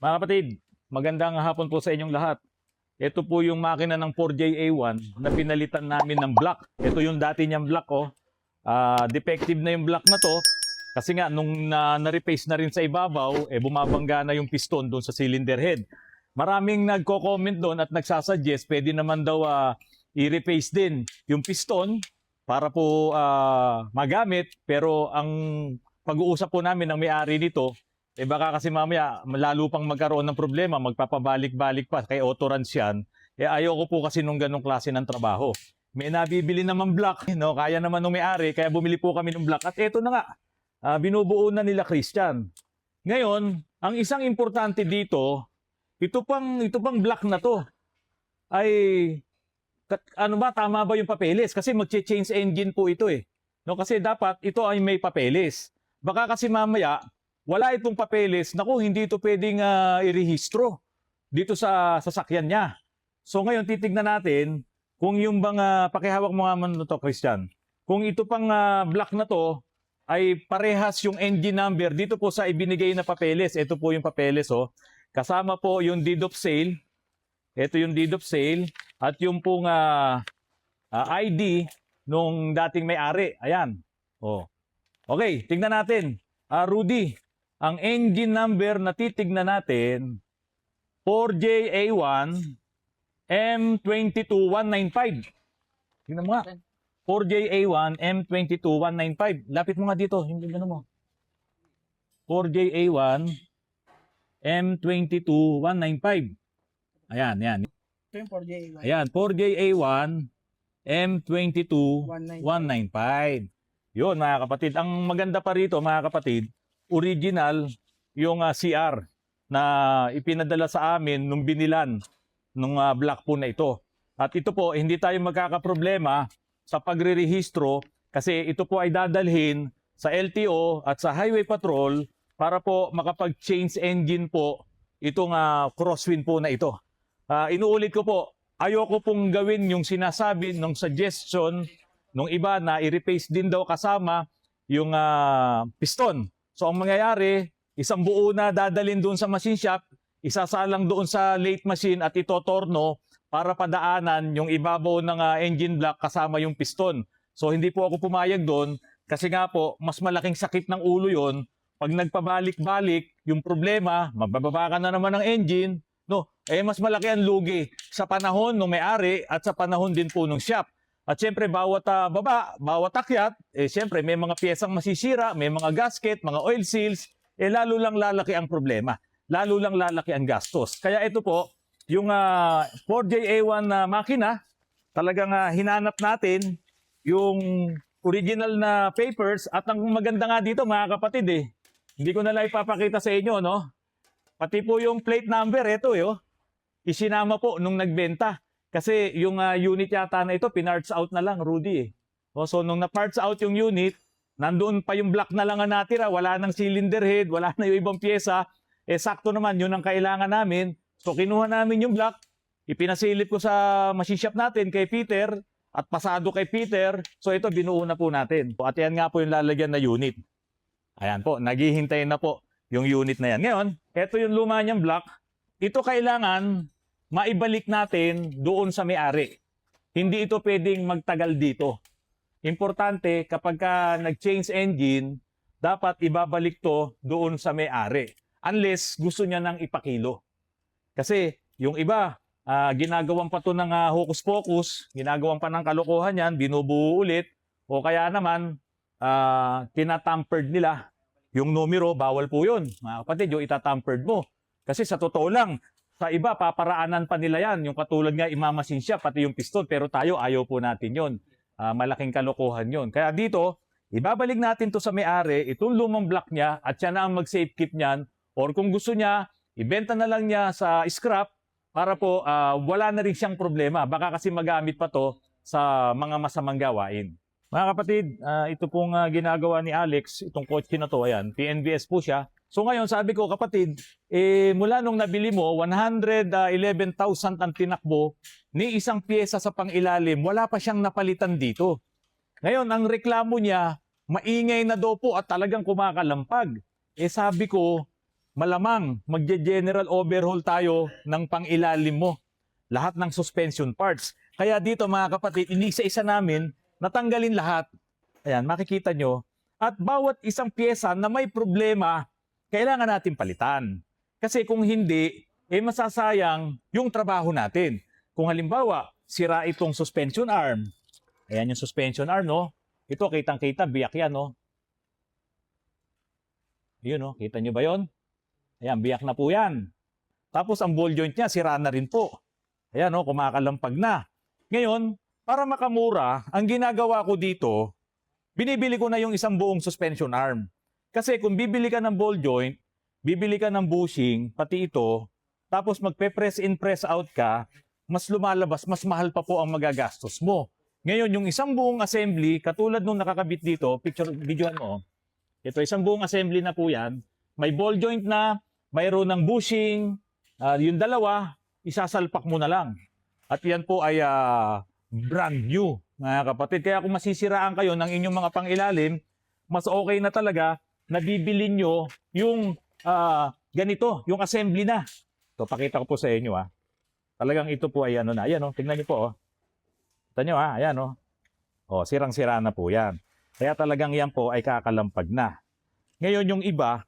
Mga kapatid, magandang hapon po sa inyong lahat. Ito po yung makina ng 4JA1 na pinalitan namin ng block. Ito yung dati niyang block. Defective na yung block na to. Kasi nga, nung na-repaste na rin sa ibabaw, bumabangga na yung piston doon sa cylinder head. Maraming nagko-comment doon at nagsasuggest, pwede naman daw i-repaste din yung piston para po magamit. Pero ang pag-uusap po namin ng may-ari nito, baka kasi mamaya lalo pang magkaroon ng problema, magpapabalik-balik pa kay Autoruns yan. Ayoko po kasi nung ganong klase ng trabaho. May nabibili naman block, no? Kaya naman nung may-ari, kaya bumili po kami ng block. At eto na nga, binubuo na nila Christian. Ngayon, ang isang importante dito, ito pang block na to, ay, tama ba yung papeles? Kasi mag-change engine po ito eh. No? Kasi dapat ito ay may papeles. Baka kasi mamaya, wala itong papeles, naku, hindi ito pwedeng irehistro dito sa sasakyan niya. So ngayon, titignan natin kung yung bang, pakihawak mo nga man ito, Christian, kung ito pang block na to, ay parehas yung engine number dito po sa ibinigay na papeles. Ito po yung papeles, oh. Kasama po yung deed of sale. Ito yung deed of sale. At yung pong ID nung dating may-ari. Ayan. Oh. Okay, tignan natin. Rudy, ang engine number na titignan natin, 4JA1 M22195. Tingnan mo nga. 4JA1 M22195. Lapit mo nga dito. Yung ano mo. 4JA1 M22195. Ayan, yan. Ito yung 4JA1. Ayan, 4JA1 M22195. Yun, mga kapatid. Ang maganda pa rito, mga kapatid, original yung CR na ipinadala sa amin nung binilan nung block po na ito. At ito po, hindi tayo magkakaproblema sa pagre-rehistro kasi ito po ay dadalhin sa LTO at sa Highway Patrol para po makapag-change engine po itong crosswind po na ito. Inuulit ko po, ayoko pong gawin yung sinasabi ng suggestion nung iba na i-replace din daw kasama yung piston. So ang mangyayari, isang buo na dadalhin doon sa machine shop, isasalang doon sa lathe machine at itotorno para padaanan yung ibabaw ng engine block kasama yung piston. So hindi po ako pumayag doon kasi nga po mas malaking sakit ng ulo yon. Pag nagpabalik-balik yung problema, magbababa ka na naman ng engine, no? Mas malaki ang lugi sa panahon ng may-ari at sa panahon din po ng shop. At syempre, bawat baba, bawat akyat, syempre may mga piyesang masisira, may mga gasket, mga oil seals, lalo lang lalaki ang problema. Lalo lang lalaki ang gastos. Kaya ito po, yung 4JA1 na makina, talagang hinanap natin yung original na papers. At ang maganda nga dito, mga kapatid, hindi ko na lang ipapakita sa inyo, no? Pati po yung plate number, ito isinama po nung nagbenta. Kasi yung unit yata na ito, pinarts out na lang, Rudy. So nung na-parts out yung unit, nandoon pa yung block na lang ang natira, wala nang cylinder head, wala na yung ibang pyesa. Sakto naman, yun ang kailangan namin. So kinuha namin yung block, ipinasilip ko sa machine shop natin kay Peter, at pasado kay Peter. So ito, binuo na po natin. At yan nga po yung lalagyan na unit. Ayan po, naghihintay na po yung unit na yan. Ngayon, ito yung luma niyang block. Ito kailangan maibalik natin doon sa may-ari. Hindi ito pwedeng magtagal dito. Importante, kapag nag-change engine, dapat ibabalik to doon sa may-ari. Unless gusto niya nang ipakilo. Kasi yung iba, ginagawan pa to ng hocus-pocus, ginagawan pa ng kalokohan yan, binubuo ulit, o kaya naman, tinatampered nila. Yung numero, bawal po yun. Mga kapatid, yung itatampered mo. Kasi sa totoo lang, sa iba, paparaanan pa nila yan. Yung katulad nga, imamasin siya, pati yung piston. Pero tayo, ayaw po natin yun. Malaking kalokohan yun. Kaya dito, ibabalik natin to sa may-ari, itong lumang block niya, at siya na ang mag-safekeep niyan. Or kung gusto niya, ibenta na lang niya sa scrap para po wala na rin siyang problema. Baka kasi magamit pa to sa mga masamang gawain. Mga kapatid, ito pong ginagawa ni Alex, itong kotse na to, ayan, PNVS po siya. So ngayon, sabi ko, kapatid, mula nung nabili mo, 111,000 ang tinakbo, ni isang pyesa sa pangilalim, wala pa siyang napalitan dito. Ngayon, ang reklamo niya, maingay na daw po at talagang kumakalampag. Sabi ko, malamang magje-general overhaul tayo ng pangilalim mo. Lahat ng suspension parts. Kaya dito mga kapatid, inisa-isa namin natanggalin lahat. Ayan, makikita nyo. At bawat isang pyesa na may problema, kailangan natin palitan. Kasi kung hindi, masasayang yung trabaho natin. Kung halimbawa, sira itong suspension arm. Ayan yung suspension arm, no? Ito, kitang-kita, biyak yan, no? Yun, no? Kita nyo ba yon? Ayan, biyak na po yan. Tapos ang ball joint niya, sira na rin po. Ayan, no? Kumakalampag na. Ngayon, para makamura, ang ginagawa ko dito, binibili ko na yung isang buong suspension arm. Kasi kung bibili ka ng ball joint, bibili ka ng bushing, pati ito, tapos magpe-press in, press out ka, mas lumalabas, mas mahal pa po ang magagastos mo. Ngayon, yung isang buong assembly, katulad nung nakakabit dito, picture, videohan mo, ito, isang buong assembly na po yan, may ball joint na, mayroon ng bushing, yung dalawa, isasalpak mo na lang. At yan po ay brand new, mga kapatid. Kaya kung masisiraan kayo ng inyong mga pangilalim, mas okay na talaga na bibili nyo yung ganito, yung assembly na. So, pakita ko po sa inyo. Talagang ito po ay ano na. Ayan, tingnan nyo po. Tignan nyo, ayan. Sirang-sira na po yan. Kaya talagang yan po ay kakalampag na. Ngayon, yung iba,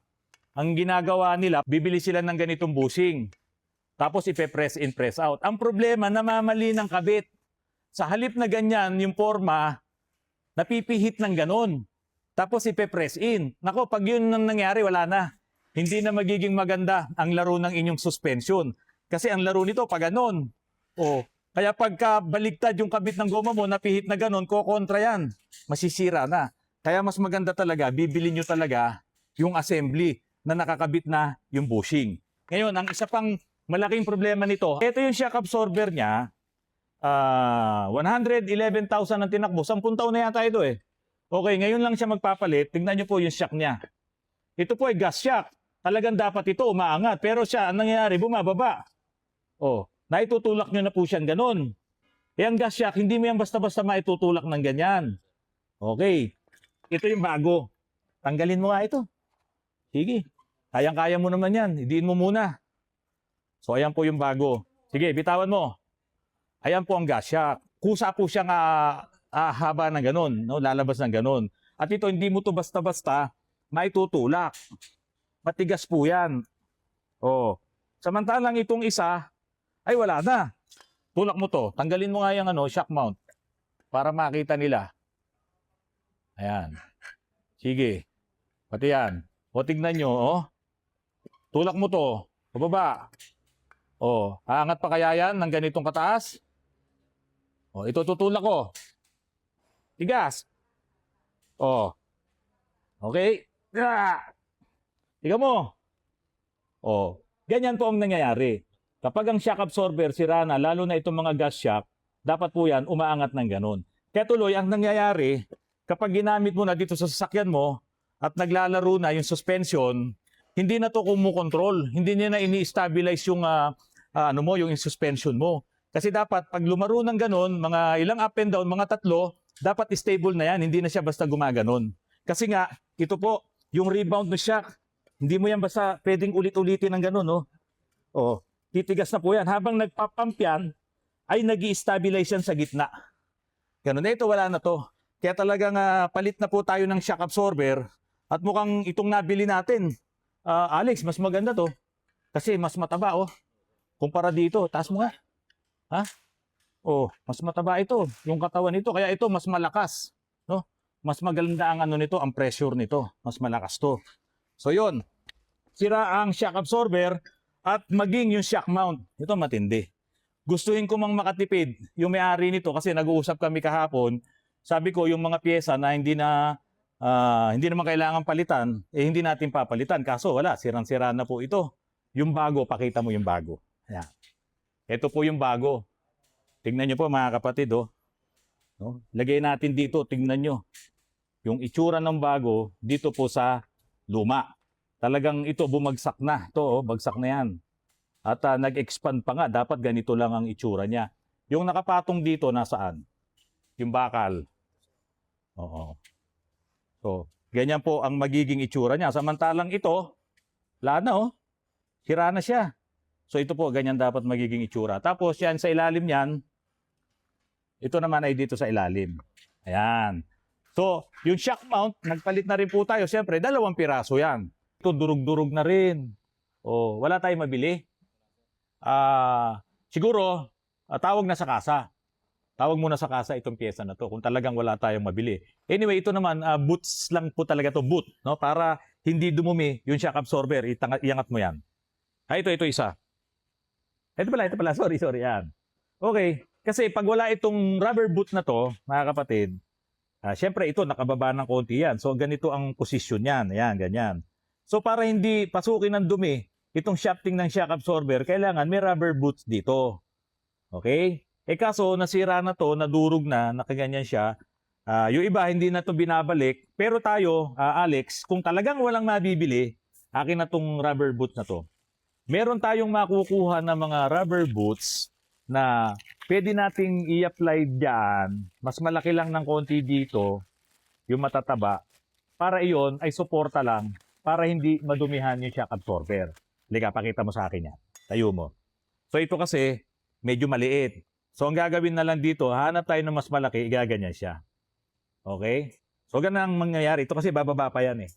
ang ginagawa nila, bibili sila ng ganitong bushing. Tapos ipe-press in, press out. Ang problema, namamali ng kabit. Sa halip na ganyan, yung forma, napipihit ng ganon. Tapos ipe-press in. Nako, pag yun nang nangyari, wala na. Hindi na magiging maganda ang laro ng inyong suspension. Kasi ang laro nito, pag ganon. Kaya pagka baligtad yung kabit ng goma mo, napihit na ganon, kokontra yan. Masisira na. Kaya mas maganda talaga, bibili nyo talaga yung assembly na nakakabit na yung bushing. Ngayon, ang isa pang malaking problema nito, ito yung shock absorber niya, 111,000 ang tinakbo. 10 taon na yata ito eh. Okay, ngayon lang siya magpapalit. Tingnan nyo po yung shock niya. Ito po ay gas shock. Talagang dapat ito umaangat. Pero siya, ang nangyayari, bumababa. Naitutulak nyo na po siya ganun. Eh ang gas shock, hindi mo yan basta-basta maitutulak ng ganyan. Okay. Ito yung bago. Tanggalin mo nga ito. Sige. Kayang-kaya mo naman yan. Idiin mo muna. So, ayan po yung bago. Sige, bitawan mo. Ayan po ang gas shock. Kusa po siyang haba ng ganun. No? Lalabas ng ganun. At ito, hindi mo to basta-basta maitutulak. Matigas po yan. Samantalang itong isa, ay wala na. Tulak mo to. Tanggalin mo nga yung shock mount. Para makita nila. Ayan. Sige. Pati yan. Tignan nyo. Tulak mo to. Pababa. Aangat pa kaya yan ng ganitong kataas? Ito tutulak ko. Tigas. Okay. Tiga mo. Ganyan po ang nangyayari. Kapag ang shock absorber sira na, lalo na itong mga gas shock, dapat po yan umaangat ng ganun. Kaya tuloy, ang nangyayari, kapag ginamit mo na dito sa sasakyan mo at naglalaro na yung suspension, hindi na to kumukontrol. Hindi niya na ini-stabilize yung yung suspension mo. Kasi dapat pag lumaro ng ganun, mga ilang up and down, mga 3, dapat stable na yan. Hindi na siya basta gumaganon. Kasi nga, ito po, yung rebound ng shock, hindi mo yan basta pwedeng ulit-ulitin ng ganun, titigas na po yan. Habang nagpapump yan, ay nag-i-stabilize yan sa gitna. Ganun. Ito, wala na to. Kaya talagang palit na po tayo ng shock absorber. At mukhang itong nabili natin, Alex, mas maganda to. Kasi mas mataba, kumpara dito. Taas mo nga. Mas mataba ito. Yung katawan nito. Kaya ito, mas malakas. No? Mas maganda ang nito, ang pressure nito. Mas malakas to. So, yun. Sira ang shock absorber at maging yung shock mount. Ito matindi. Gustuhin ko mang makatipid yung may-ari nito kasi nag-uusap kami kahapon. Sabi ko, yung mga pyesa na hindi naman kailangan palitan, hindi natin papalitan. Kaso wala, sirang-sira na po ito. Yung bago, pakita mo yung bago. Ayan. Ito po yung bago. Tingnan nyo po mga kapatid. No? Lagay natin dito, tingnan nyo. Yung itsura ng bago, dito po sa luma. Talagang ito, bumagsak na. Ito, bagsak na yan. At nag-expand pa nga. Dapat ganito lang ang itsura niya. Yung nakapatong dito, nasaan? Yung bakal. So, ganyan po ang magiging itsura niya. Samantalang ito, Wala na oh. Sira na siya. So ito po, ganyan dapat magiging itsura. Tapos yan sa ilalim niyan, ito naman ay dito sa ilalim. Ayan. So, yung shock mount, nagpalit na rin po tayo. Siyempre, 2 piraso yan. Ito, durug-durug na rin. O, wala tayong mabili. Siguro, tawag na sa kasa. Tawag muna sa kasa itong pyesa na to kung talagang wala tayong mabili. Anyway, ito naman, boots lang po talaga to, boot. No? Para hindi dumumi yung shock absorber. Iangat mo yan. Ito isa. Ito pala. Sorry, yan. Okay. Kasi pag wala itong rubber boot na to, mga kapatid, syempre ito, nakababa ng konti yan. So, ganito ang posisyon yan. Ayan, ganyan. So, para hindi pasukin ng dumi, itong shafting ng shock absorber, kailangan may rubber boots dito. Okay? Kaso, nasira na to, nadurog na, nakaganyan siya. Yung iba, hindi na to binabalik. Pero tayo, Alex, kung talagang walang mabibili, akin na tong rubber boot na to. Meron tayong makukuha ng mga rubber boots na pwede nating i-apply dyan. Mas malaki lang ng konti dito, yung matataba, para iyon ay suporta lang para hindi madumihan yung shock absorber. Liga, pakita mo sa akin yan. Tayo mo. So ito kasi, medyo maliit. So ang gagawin na lang dito, hanap tayo ng mas malaki, igaganyan siya. Okay? So ganun ang mangyayari. Ito kasi bababa pa yan eh.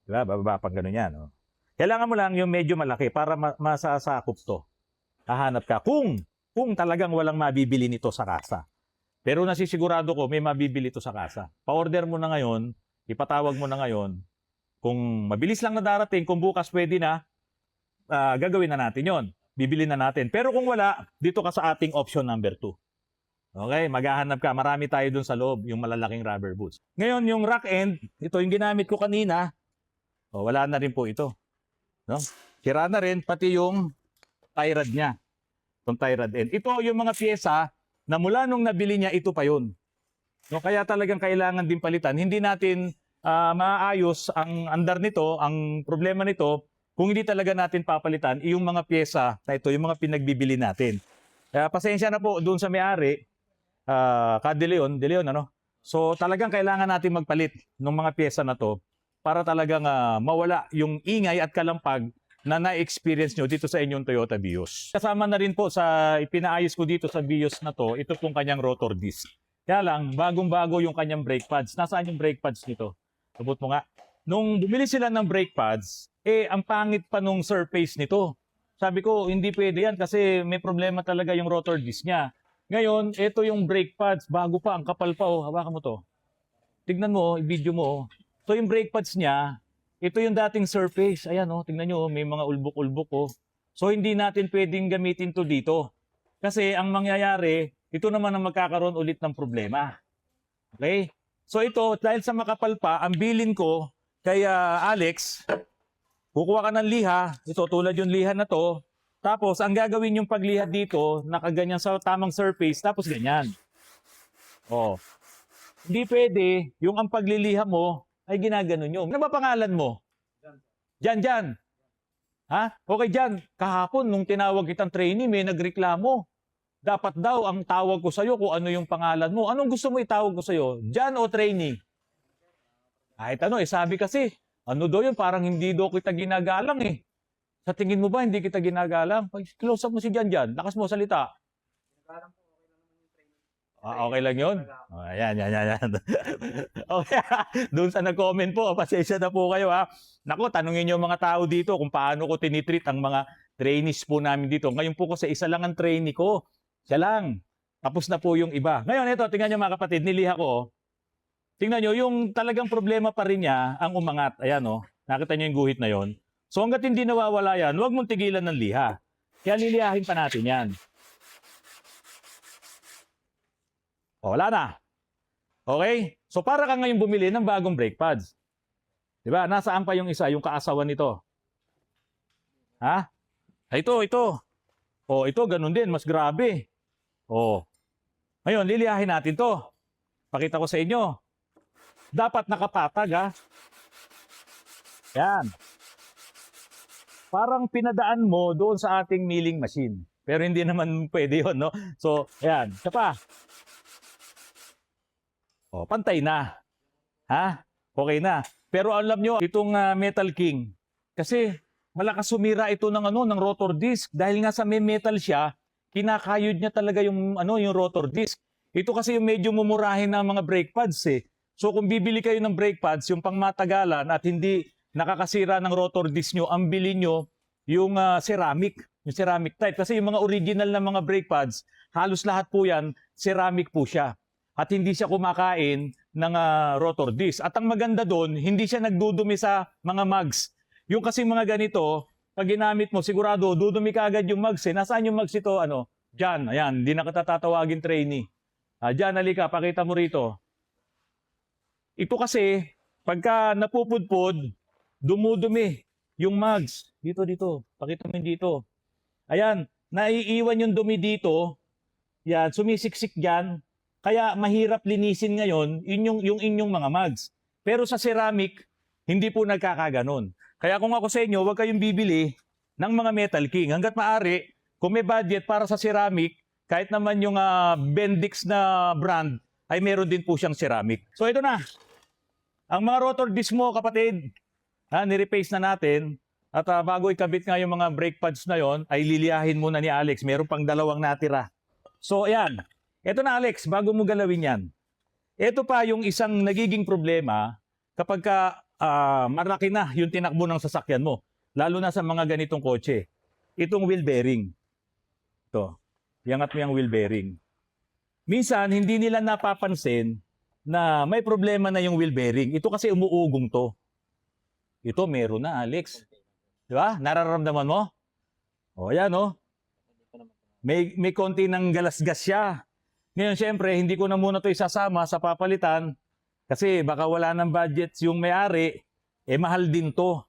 Diba? Bababa pa ganun yan. Oh. Kailangan mo lang yung medyo malaki para masasakop to. Hahanap ka. Kung talagang walang mabibili nito sa kasa. Pero nasisigurado ko may mabibili ito sa kasa. Pa-order mo na ngayon, ipatawag mo na ngayon. Kung mabilis lang na darating, kung bukas pwede na, gagawin na natin yon. Bibili na natin. Pero kung wala, dito ka sa ating option number 2. Okay, maghahanap ka. Marami tayo dun sa loob, yung malalaking rubber boots. Ngayon, yung rack end, ito yung ginamit ko kanina. Wala na rin po ito. No? Sira na rin, pati yung tie rod niya. Tie rod end. Ito yung mga pyesa na mula nung nabili niya, ito pa yun. No, kaya talagang kailangan din palitan. Hindi natin maayos ang andar nito, ang problema nito, kung hindi talaga natin papalitan yung mga pyesa na ito, yung mga pinagbibili natin. Kaya pasensya na po doon sa may-ari, De Leon, ano? So talagang kailangan natin magpalit ng mga pyesa na to para talagang mawala yung ingay at kalampag na na-experience nyo dito sa inyong Toyota Vios. Kasama na rin po sa ipinaayos ko dito sa Vios na to, ito pong kanyang rotor disc. Kaya lang, bagong-bago yung kanyang brake pads. Nasaan yung brake pads nito? Subot mo nga. Nung bumili sila ng brake pads, ang pangit pa nung surface nito. Sabi ko, hindi pwede yan kasi may problema talaga yung rotor disc niya. Ngayon, ito yung brake pads, bago pa, ang kapal pa. Hawakan mo to. Tignan mo, i-video mo. So yung brake pads niya, ito yung dating surface. Ayan, tingnan nyo, may mga ulbok-ulbok. So, hindi natin pwedeng gamitin to dito. Kasi ang mangyayari, ito naman ang magkakaroon ulit ng problema. Okay? So, ito, dahil sa makapal pa, ang bilin ko kay Alex, kukuha ka ng liha. Ito, tulad yung liha na to. Tapos, ang gagawin yung pagliha dito, nakaganyan sa tamang surface, tapos ganyan. Hindi pwede, yung ang pagliliha mo, ay ginagano nyo. Ano ba pangalan mo? Jan. Ha? Okay, Jan. Kahapon, nung tinawag kitang trainee, may nagreklamo. Dapat daw ang tawag ko sa'yo kung ano yung pangalan mo. Anong gusto mo itawag ko sa'yo? Jan o trainee? Kahit ano, sabi kasi, ano daw yun, parang hindi daw kita ginagalang eh. Sa tingin mo ba, hindi kita ginagalang? Close up mo si Jan. Lakas mo, salita. Okay lang yun? Ayan. Okay. Doon sa nag-comment po, pasensya na po kayo ha. Naku, tanungin nyo mga tao dito kung paano ko tinitreat ang mga trainees po namin dito. Ngayon po ko sa isa lang ang trainee ko. Siya lang. Tapos na po yung iba. Ngayon, ito, tingnan nyo mga kapatid, niliha ko. Tingnan nyo, yung talagang problema pa rin niya, ang umangat. Ayan nakita nyo yung guhit na yon. So hanggat hindi nawawala yan, huwag mong tigilan ng liha. Kaya lilihahin pa natin yan. Wala na. Okay? So para ka ngayon bumili ng bagong brake pads. Diba? Nasaan pa yung isa, yung kaasawan nito? Ha? Ito. Ito, ganun din. Mas grabe. Ngayon, lilihahin natin to. Pakita ko sa inyo. Dapat nakapatag, ha? Yan. Parang pinadaan mo doon sa ating milling machine. Pero hindi naman pwede yun, no? So, yan. Isa pa. Pantay na. Ha? Okay na. Pero alam nyo, itong Metal King, kasi malakas sumira ito ng ng rotor disc dahil nga sa may metal siya, kinakayod niya talaga yung rotor disc. Ito kasi yung medyo mumurahin ng mga brake pads eh. So kung bibili kayo ng brake pads, yung pangmatagalan at hindi nakakasira ng rotor disc nyo, ang bili nyo yung yung ceramic type. Kasi yung mga original na mga brake pads, halos lahat po yan, ceramic po siya. At hindi siya kumakain ng rotor disc. At ang maganda doon, hindi siya nagdudumi sa mga mugs. Yung kasi mga ganito, pag ginamit mo, sigurado, dudumi ka agad yung mugs eh. Nasaan yung mugs ito? Diyan, ayan, hindi na kita tatawagin trainee. Diyan, halika, pakita mo rito. Ito kasi, pagka napupudpod, dumudumi yung mugs. Dito, pakita mo dito. Ayan, naiiwan yung dumi dito. Yan, sumisiksik dyan. Kaya mahirap linisin ngayon yung inyong mga mugs. Pero sa ceramic, hindi po nagkakaganon. Kaya kung ako sa inyo, huwag kayong bibili ng mga Metal King. Hanggat maaari, kung may budget para sa ceramic, kahit naman yung Bendix na brand, ay meron din po siyang ceramic. So ito na. Ang mga rotor disc mo, kapatid, nireplace na natin. At bago ikabit nga yung mga brake pads na yon, ay liliyahin muna ni Alex. Meron pang 2 natira. So ayan. Ito na Alex, bago mo galawin yan. Ito pa yung isang nagiging problema kapag malaki na yung tinakbo ng sasakyan mo. Lalo na sa mga ganitong kotse. Itong wheel bearing. Ito. Iangat mo yung wheel bearing. Minsan, hindi nila napapansin na may problema na yung wheel bearing. Ito kasi umuugong to. Ito, meron na, Alex. Di ba? Nararamdaman mo? O, yan, o. May konti ng galasgas siya. Ngayon, syempre, hindi ko na muna to isasama sa papalitan kasi baka wala ng budget yung may-ari, mahal din to.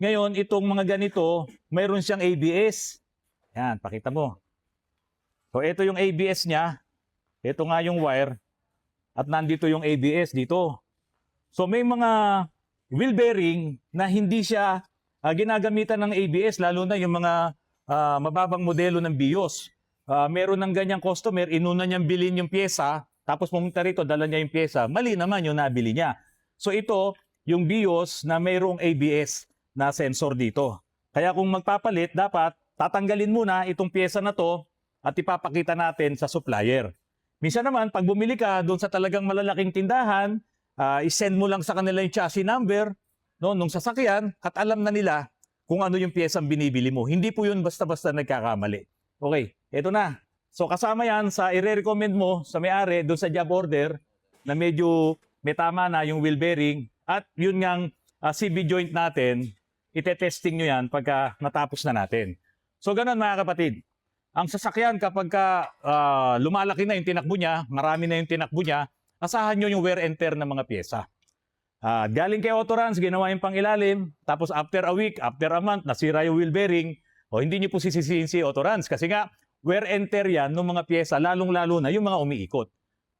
Ngayon, itong mga ganito, mayroon siyang ABS. Yan, pakita mo. So, ito yung ABS niya. Ito nga yung wire. At nandito yung ABS dito. So, may mga wheel bearing na hindi siya ginagamitan ng ABS, lalo na yung mga mababang modelo ng BIOS. Meron ng ganyang customer, inuna niyang bilhin yung pyesa, tapos pumunta rito, dala niya yung pyesa. Mali naman yung nabili niya. So, ito, yung BIOS na mayroong ABS na sensor dito. Kaya kung magpapalit, dapat tatanggalin muna itong pyesa na to at ipapakita natin sa supplier. Minsan naman, pag bumili ka doon sa talagang malalaking tindahan, isend mo lang sa kanila yung chassis number nung sasakyan at alam na nila kung ano yung pyesang binibili mo. Hindi po yun basta-basta nagkakamali. Okay, eto na. So kasama yan sa i-recommend mo sa may-ari doon sa job order na medyo may tama na yung wheel bearing at yun ngang CB joint natin, ite-testing nyo yan pagka natapos na natin. So ganun mga kapatid. Ang sasakyan kapag lumalaki na yung tinakbo niya, marami na yung tinakbo niya, asahan nyo yung wear and tear ng mga pyesa. Galing kay Autorans, ginawa yung pangilalim, tapos after a week, after a month, nasira yung wheel bearing, hindi nyo po sisisihin si Autorans kasi nga wear and tear yan ng mga pyesa, lalong-lalo na yung mga umiikot.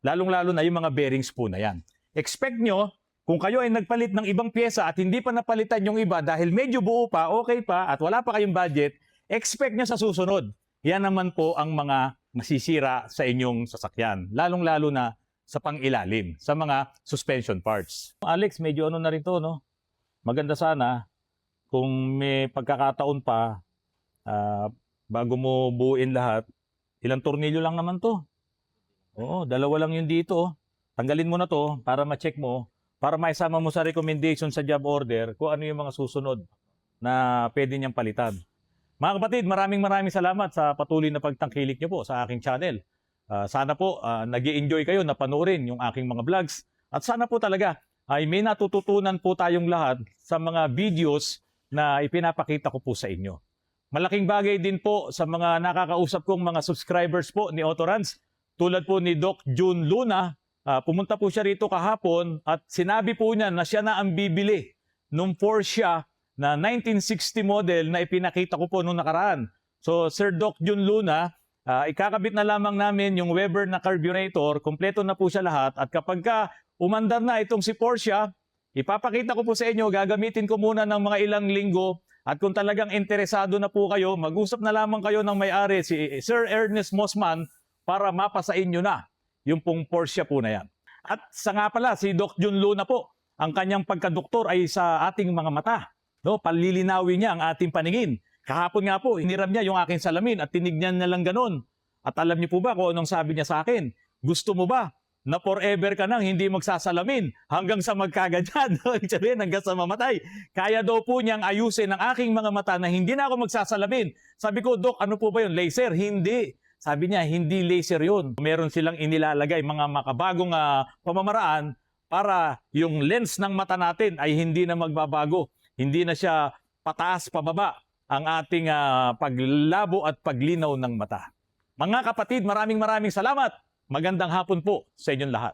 Lalong-lalo na yung mga bearings po na yan. Expect nyo, kung kayo ay nagpalit ng ibang pyesa at hindi pa napalitan yung iba dahil medyo buo pa, okay pa, at wala pa kayong budget, expect nyo sa susunod. Yan naman po ang mga masisira sa inyong sasakyan. Lalong-lalo na sa pangilalim, sa mga suspension parts. Alex, medyo ano na rin to, no? Maganda sana kung may pagkakataon pa, bago mo buuin lahat, ilang tornilyo lang naman to. Oo, 2 lang yun dito. Tanggalin mo na to para ma-check mo, para maisama mo sa recommendation sa job order kung ano yung mga susunod na pwede niyang palitan. Mga kapatid, maraming salamat sa patuloy na pagtangkilik niyo po sa aking channel. Sana po nag-i-enjoy kayo na panoorin yung aking mga vlogs. At sana po talaga ay may natututunan po tayong lahat sa mga videos na ipinapakita ko po sa inyo. Malaking bagay din po sa mga nakakausap kong mga subscribers po ni Autorans. Tulad po ni Doc June Luna, pumunta po siya rito kahapon at sinabi po niya na siya na ang bibili nung Porsche na 1960 model na ipinakita ko po nung nakaraan. So Sir Doc June Luna, ikakabit na lamang namin yung Weber na carburetor, kompleto na po siya lahat at kapag umandar na itong si Porsche, ipapakita ko po sa inyo, gagamitin ko muna ng mga ilang linggo at kung talagang interesado na po kayo, mag-usap na lamang kayo ng may-ari si Sir Ernest Mosman para mapasa inyo na yung pong Porsche po na yan. At sa nga pala, si Doc June Luna po, ang kanyang pagkadoktor ay sa ating mga mata. No, palilinawin niya ang ating paningin. Kahapon nga po, hiniram niya yung aking salamin at tinignan niya lang ganun. At alam niyo po ba kung anong sabi niya sa akin? Gusto mo ba na forever ka nang hindi magsasalamin hanggang sa magkaganyan? Ibig sabihin, hanggang sa mamatay. Kaya daw po niyang ayusin ang aking mga mata na hindi na ako magsasalamin. Sabi ko, Dok, ano po ba yun? Laser? Hindi. Sabi niya, hindi laser yun. Meron silang inilalagay mga makabagong pamamaraan para yung lens ng mata natin ay hindi na magbabago. Hindi na siya pataas, pababa ang ating paglabo at paglinaw ng mata. Mga kapatid, maraming salamat. Magandang hapon po sa inyong lahat.